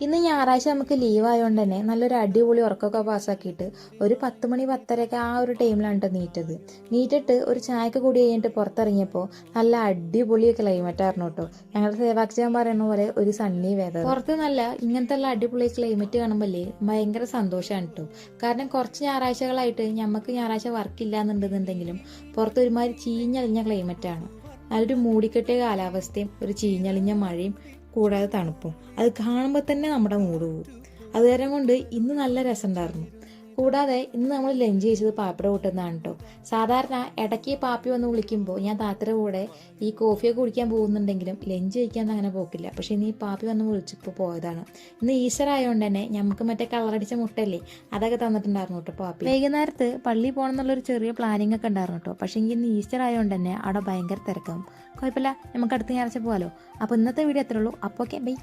ഇന്ന് ഞായറാഴ്ച നമുക്ക് ലീവ് ആയതുകൊണ്ട് തന്നെ നല്ലൊരു അടിപൊളി ഉറക്കമൊക്കെ പാസ്സാക്കിയിട്ട് ഒരു 10 മണി 10:30 ആ ഒരു ടൈമിലാണ് കേട്ടോ നീറ്റിട്ട് ഒരു ചായക്ക് കൂടി കഴിഞ്ഞിട്ട് പുറത്തിറങ്ങിയപ്പോൾ നല്ല അടിപൊളി ക്ലൈമറ്റ് ആയിരുന്നു കേട്ടോ. ഞങ്ങളുടെ സേവാക്ഷൻ പറയുന്ന പോലെ ഒരു സണ്ണി വെതർ. പുറത്ത് നല്ല ഇങ്ങനത്തെ ഉള്ള അടിപൊളി ക്ലൈമറ്റ് കാണുമ്പോഴേ ഭയങ്കര സന്തോഷമാണ് കേട്ടോ. കാരണം കുറച്ച് ഞായറാഴ്ചകളായിട്ട് നമുക്ക് ഞായറാഴ്ച വർക്ക് ഇല്ലാന്നുണ്ടെന്നുണ്ടെങ്കിലും പുറത്ത് ഒരുമാതിരി ചീഞ്ഞളിഞ്ഞ ക്ലൈമറ്റ് ആണ്. നല്ലൊരു മൂടിക്കെട്ടിയ കാലാവസ്ഥയും ഒരു ചീഞ്ഞളിഞ്ഞ മഴയും കൂടാതെ തണുപ്പും അത് കാണുമ്പോൾ തന്നെ നമ്മുടെ മൂഡ് പോകും. അത് കാരണം കൊണ്ട് ഇന്ന് നല്ല രസമുണ്ടായിരുന്നു. കൂടാതെ ഇന്ന് നമ്മൾ ലഞ്ച് കഴിച്ചത് പാപ്പിയുടെ കൂട്ടുന്നതാണ് കേട്ടോ. സാധാരണ ഇടയ്ക്ക് പാപ്പി വന്ന് വിളിക്കുമ്പോൾ ഞാൻ താത്തയുടെ കൂടെ ഈ കോഫിയൊക്കെ കുടിക്കാൻ പോകുന്നുണ്ടെങ്കിലും ലഞ്ച് കഴിക്കാൻ അങ്ങനെ പോക്കില്ല. പക്ഷെ ഇന്ന് ഈ പാപ്പി വന്ന് വിളിച്ചപ്പോൾ പോയതാണ്. ഇന്ന് ഈസ്റ്റർ ആയതുകൊണ്ട് തന്നെ നമുക്ക് മറ്റേ കളറടിച്ച മുട്ടല്ലേ അതൊക്കെ തന്നിട്ടുണ്ടായിരുന്നു കേട്ടോ പാപ്പി. വൈകുന്നേരത്ത് പള്ളിയിൽ പോകണം എന്നുള്ളൊരു ചെറിയ പ്ലാനിങ് ഒക്കെ ഉണ്ടായിരുന്നു കേട്ടോ. പക്ഷേ ഇന്ന് ഈസ്റ്റർ ആയതുകൊണ്ട് തന്നെ അവിടെ ഭയങ്കര തിരക്കാവും. കുഴപ്പമില്ല, നമുക്ക് അടുത്ത ഞായറാഴ്ച പോകാമല്ലോ. അപ്പോൾ ഇന്നത്തെ വീഡിയോ എത്രയുള്ളൂ. അപ്പോൾ ഓക്കെ, ബൈ.